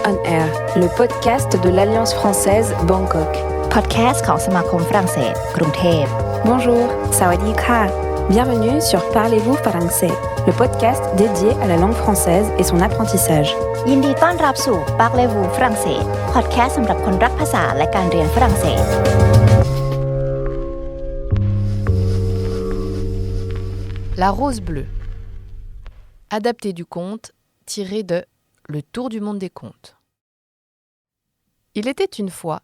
on Air, le podcast de l'Alliance française Bangkok. Podcast ของสมาคมฝรั่งเศสกรุงเทพ Bonjour, sawadee-ka. Bienvenue sur Parlez-vous français, le podcast dédié à la langue française et son apprentissage. ยินดีต้อนรับสู่ Parlez-vous ฝรั่งเศส podcast สำหรับคนรักภาษาและการเรียนฝรั่งเศส La rose bleue. Adapté du conte tiré de Le Tour du monde des contes. Il était une fois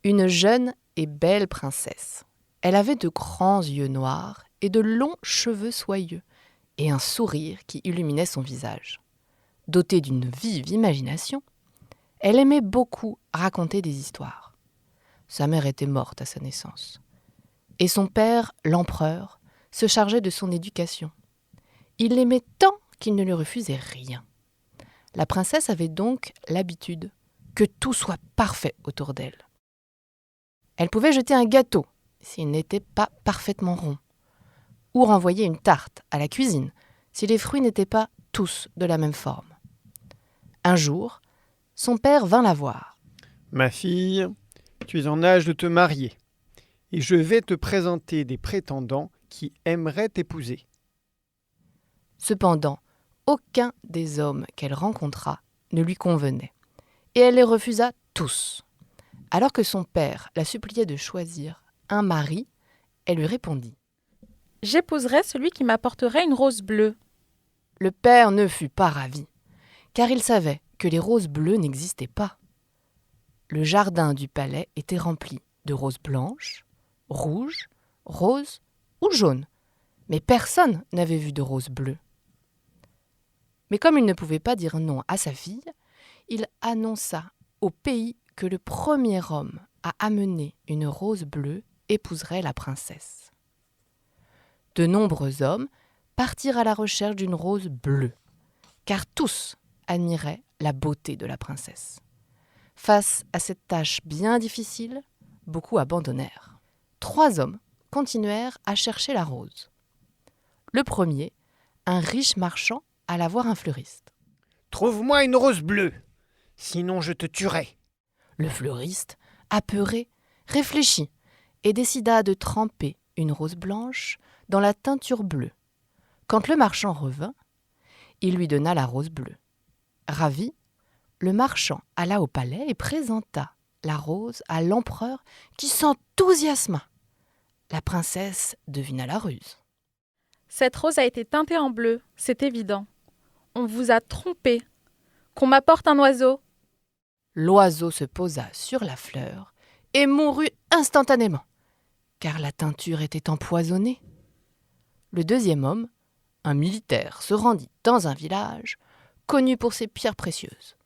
une jeune et belle princesse. Elle avait de grands yeux noirs et de longs cheveux soyeux et un sourire qui illuminait son visage. Dotée d'une vive imagination, elle aimait beaucoup raconter des histoires. Sa mère était morte à sa naissance. Et son père, l'empereur, se chargeait de son éducation. Il l'aimait tant qu'il ne lui refusait rien. La princesse avait donc l'habitude que tout soit parfait autour d'elle. Elle pouvait jeter un gâteau s'il n'était pas parfaitement rond, ou renvoyer une tarte à la cuisine si les fruits n'étaient pas tous de la même forme. Un jour, son père vint la voir. « Ma fille, tu es en âge de te marier, et je vais te présenter des prétendants qui aimeraient t'épouser. » Cependant, aucun des hommes qu'elle rencontra ne lui convenait, et elle les refusa tous. Alors que son père la suppliait de choisir un mari, elle lui répondit « J'épouserai celui qui m'apporterait une rose bleue. » Le père ne fut pas ravi, car il savait que les roses bleues n'existaient pas. Le jardin du palais était rempli de roses blanches, rouges, roses ou jaunes, mais personne n'avait vu de roses bleues. Mais comme il ne pouvait pas dire non à sa fille, il annonça au pays que le premier homme à amener une rose bleue épouserait la princesse. De nombreux hommes partirent à la recherche d'une rose bleue, car tous admiraient la beauté de la princesse. Face à cette tâche bien difficile, beaucoup abandonnèrent. 3 hommes continuèrent à chercher la rose. Le premier, un riche marchand, alla voir un fleuriste. « Trouve-moi une rose bleue, sinon je te tuerai. » Le fleuriste, apeuré, réfléchit et décida de tremper une rose blanche dans la teinture bleue. Quand le marchand revint, il lui donna la rose bleue. Ravi, le marchand alla au palais et présenta la rose à l'empereur qui s'enthousiasma. La princesse devina la ruse. « Cette rose a été teintée en bleu, c'est évident. On vous a trompé. Qu'on m'apporte un oiseau. » L'oiseau se posa sur la fleur et mourut instantanément, car la teinture était empoisonnée. Le deuxième homme, un militaire, se rendit dans un village connu pour ses pierres précieuses.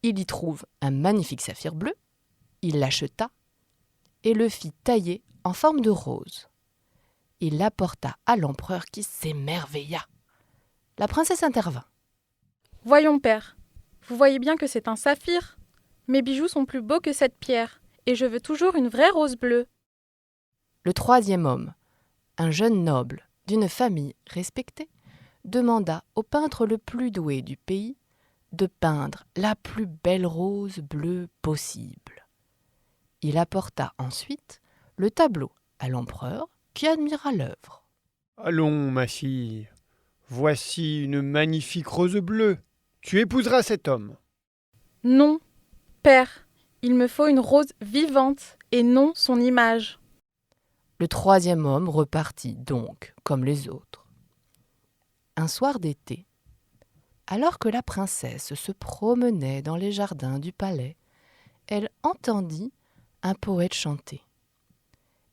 Il y trouve un magnifique saphir bleu, il l'acheta et le fit tailler en forme de rose. Il l'apporta à l'empereur qui s'émerveilla. La princesse intervint. « Voyons, père, vous voyez bien que c'est un saphir. Mes bijoux sont plus beaux que cette pierre, et je veux toujours une vraie rose bleue. » Le troisième homme, un jeune noble d'une famille respectée, demanda au peintre le plus doué du pays de peindre la plus belle rose bleue possible. Il apporta ensuite le tableau à l'empereur qui admira l'œuvre. « Allons, ma fille, voici une magnifique rose bleue. Tu épouseras cet homme. »« Non, père, il me faut une rose vivante et non son image. » Le troisième homme repartit donc comme les autres. Un soir d'été, alors que la princesse se promenait dans les jardins du palais, elle entendit un poète chanter.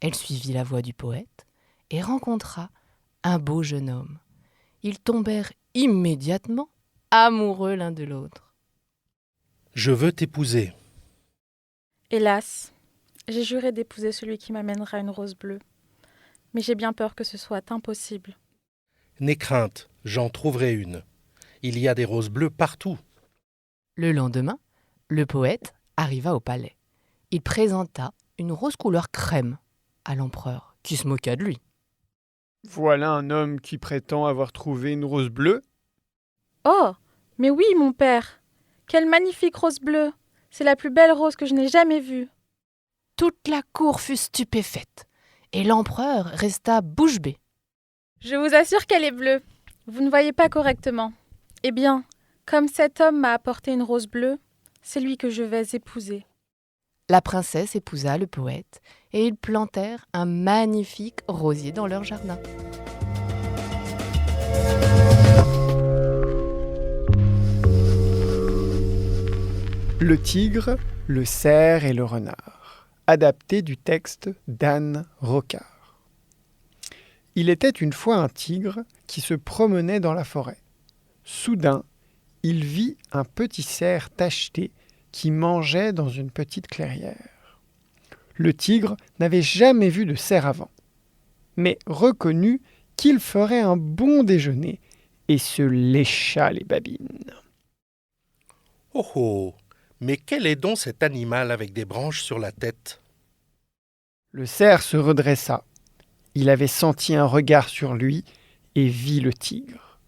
Elle suivit la voix du poète et rencontra un beau jeune homme. Ils tombèrent immédiatement amoureux l'un de l'autre. « Je veux t'épouser. » Hélas, j'ai juré d'épouser celui qui m'amènera une rose bleue. Mais j'ai bien peur que ce soit impossible. « N'aie crainte, j'en trouverai une. Il y a des roses bleues partout. » Le lendemain, le poète arriva au palais. Il présenta une rose couleur crème à l'empereur, qui se moqua de lui. « Voilà un homme qui prétend avoir trouvé une rose bleue. » « Oh, mais oui, mon père. Quelle magnifique rose bleue! C'est la plus belle rose que je n'ai jamais vue. Toute la cour fut stupéfaite, et l'empereur resta bouche bée. Je vous assure qu'elle est bleue. Vous ne voyez pas correctement. Eh bien, comme cet homme m'a apporté une rose bleue, c'est lui que je vais épouser. La princesse épousa le poète, et ils plantèrent un magnifique rosier dans leur jardin. Le tigre, le cerf et le renard, adapté du texte d'Anne Rocard. Il était une fois un tigre qui se promenait dans la forêt. Soudain, il vit un petit cerf tacheté qui mangeait dans une petite clairière. Le tigre n'avait jamais vu de cerf avant, mais reconnut qu'il ferait un bon déjeuner et se lécha les babines. Oh oh! Mais quel est donc cet animal avec des branches sur la tête? Le cerf se redressa. Il avait senti un regard sur lui et vit le tigre.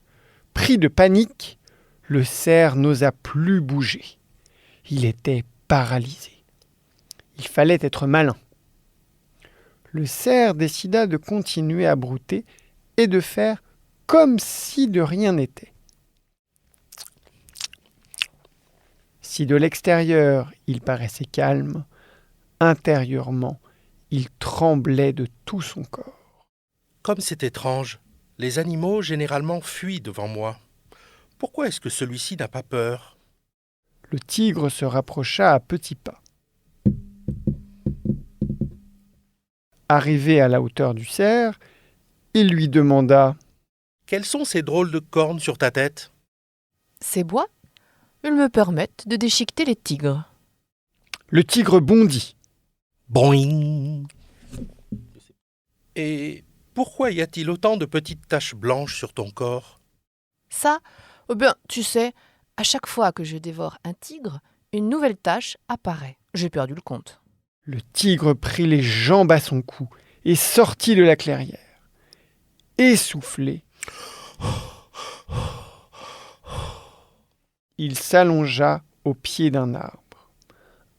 Pris de panique, le cerf n'osa plus bouger. Il était paralysé. Il fallait être malin. Le cerf décida de continuer à brouter et de faire comme si de rien n'était. Si de l'extérieur il paraissait calme, intérieurement il tremblait de tout son corps. Comme c'est étrange, les animaux généralement fuient devant moi. Pourquoi est-ce que celui-ci n'a pas peur? Le tigre se rapprocha à petits pas. Arrivé à la hauteur du cerf, il lui demanda « Quelles sont ces drôles de cornes sur ta tête? Ces bois, ils me permettent de déchiqueter les tigres. » Le tigre bondit. Boing! Et pourquoi y a-t-il autant de petites taches blanches sur ton corps? Ça, tu sais, à chaque fois que je dévore un tigre, une nouvelle tache apparaît. J'ai perdu le compte. Le tigre prit les jambes à son cou et sortit de la clairière. Essoufflé, il s'allongea au pied d'un arbre.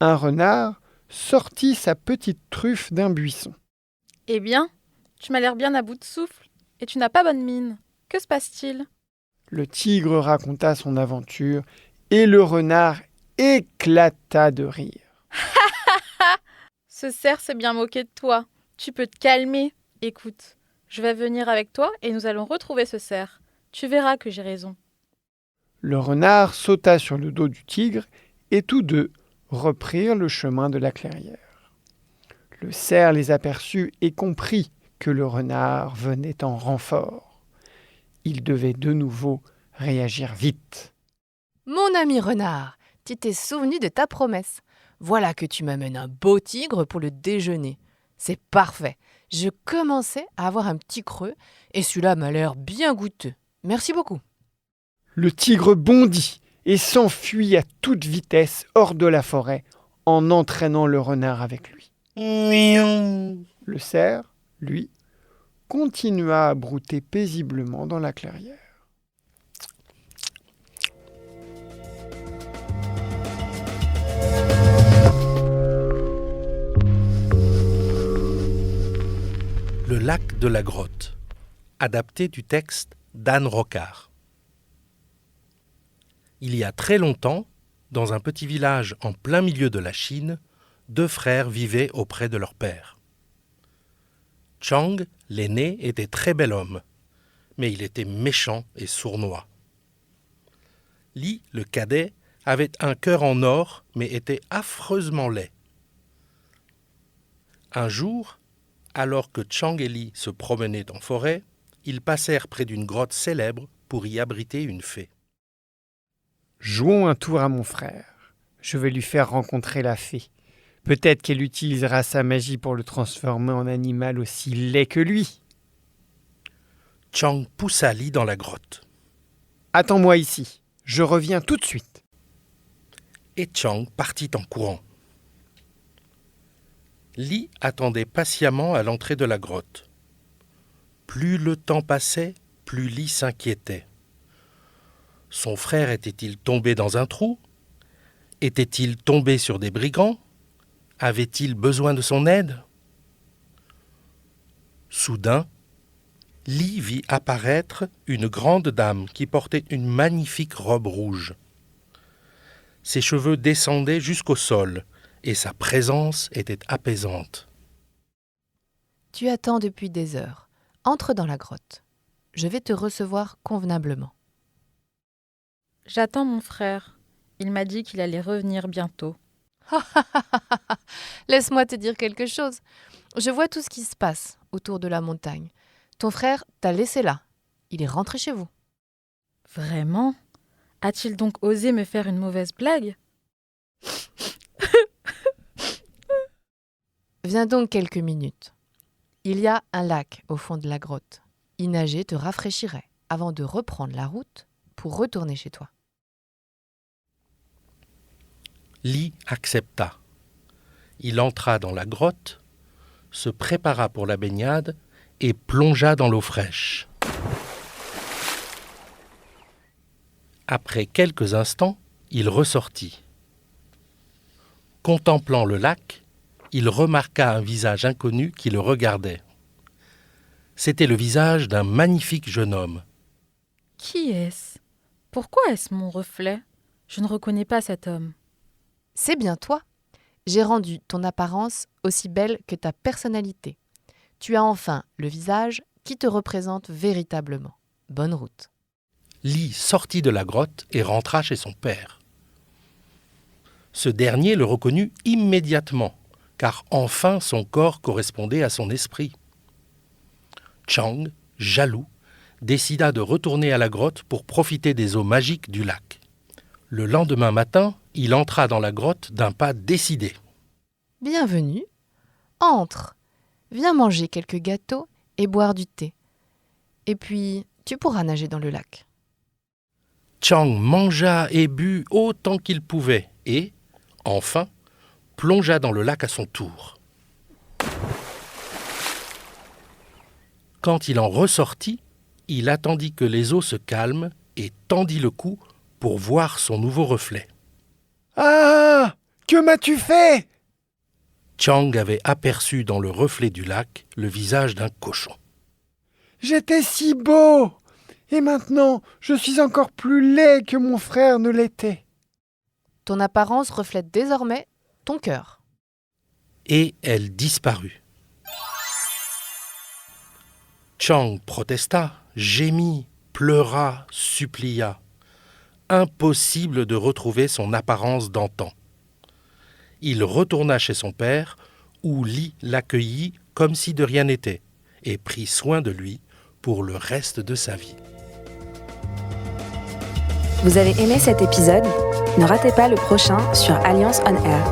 Un renard sortit sa petite truffe d'un buisson. « Eh bien, tu m'as l'air bien à bout de souffle et tu n'as pas bonne mine. Que se passe-t-il ?» Le tigre raconta son aventure et le renard éclata de rire. Ce cerf s'est bien moqué de toi. Tu peux te calmer. Écoute, je vais venir avec toi et nous allons retrouver ce cerf. Tu verras que j'ai raison. Le renard sauta sur le dos du tigre et tous deux reprirent le chemin de la clairière. Le cerf les aperçut et comprit que le renard venait en renfort. Il devait de nouveau réagir vite. « Mon ami renard, tu t'es souvenu de ta promesse. Voilà que tu m'amènes un beau tigre pour le déjeuner. C'est parfait. Je commençais à avoir un petit creux et celui-là m'a l'air bien goûteux. Merci beaucoup. » Le tigre bondit et s'enfuit à toute vitesse hors de la forêt en entraînant le renard avec lui. Le cerf, lui, continua à brouter paisiblement dans la clairière. Le lac de la grotte, adapté du texte d'Anne Rocard. Il y a très longtemps, dans un petit village en plein milieu de la Chine, deux frères vivaient auprès de leur père. Chang, l'aîné, était très bel homme, mais il était méchant et sournois. Li, le cadet, avait un cœur en or, mais était affreusement laid. Un jour, alors que Chang et Li se promenaient en forêt, ils passèrent près d'une grotte célèbre pour y abriter une fée. « Jouons un tour à mon frère. Je vais lui faire rencontrer la fée. Peut-être qu'elle utilisera sa magie pour le transformer en animal aussi laid que lui. » Chang poussa Li dans la grotte. « Attends-moi ici. Je reviens tout de suite. » Et Chang partit en courant. Li attendait patiemment à l'entrée de la grotte. Plus le temps passait, plus Li s'inquiétait. Son frère était-il tombé dans un trou? Était-il tombé sur des brigands? Avait-il besoin de son aide? Soudain, Lee vit apparaître une grande dame qui portait une magnifique robe rouge. Ses cheveux descendaient jusqu'au sol et sa présence était apaisante. Tu attends depuis des heures. Entre dans la grotte. Je vais te recevoir convenablement. J'attends mon frère. Il m'a dit qu'il allait revenir bientôt. Laisse-moi te dire quelque chose. Je vois tout ce qui se passe autour de la montagne. Ton frère t'a laissé là. Il est rentré chez vous. Vraiment? A-t-il donc osé me faire une mauvaise blague? Viens donc quelques minutes. Il y a un lac au fond de la grotte. Y nager te rafraîchirait avant de reprendre la route pour retourner chez toi. Lee accepta. Il entra dans la grotte, se prépara pour la baignade et plongea dans l'eau fraîche. Après quelques instants, il ressortit. Contemplant le lac, il remarqua un visage inconnu qui le regardait. C'était le visage d'un magnifique jeune homme. Qui est-ce? Pourquoi est-ce mon reflet? Je ne reconnais pas cet homme. C'est bien toi. J'ai rendu ton apparence aussi belle que ta personnalité. Tu as enfin le visage qui te représente véritablement. Bonne route. Lee sortit de la grotte et rentra chez son père. Ce dernier le reconnut immédiatement, car enfin son corps correspondait à son esprit. Chang, jaloux, décida de retourner à la grotte pour profiter des eaux magiques du lac. Le lendemain matin, il entra dans la grotte d'un pas décidé. Bienvenue. Entre. Viens manger quelques gâteaux et boire du thé. Et puis, tu pourras nager dans le lac. Chang mangea et but autant qu'il pouvait et, enfin, plongea dans le lac à son tour. Quand il en ressortit, il attendit que les eaux se calment et tendit le cou pour voir son nouveau reflet. « Ah! Que m'as-tu fait ?» Chang avait aperçu dans le reflet du lac le visage d'un cochon. « J'étais si beau! Et maintenant, je suis encore plus laid que mon frère ne l'était. » Ton apparence reflète désormais ton cœur. Et elle disparut. Chang protesta, gémit, pleura, supplia. Impossible de retrouver son apparence d'antan. Il retourna chez son père, où Lee l'accueillit comme si de rien n'était, et prit soin de lui pour le reste de sa vie. Vous avez aimé cet épisode? Ne ratez pas le prochain sur Alliance on Air.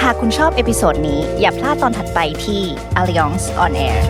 หากคุณชอบเอพิโซดนี้อย่าพลาดตอนถัดไปที่ Alliance on Air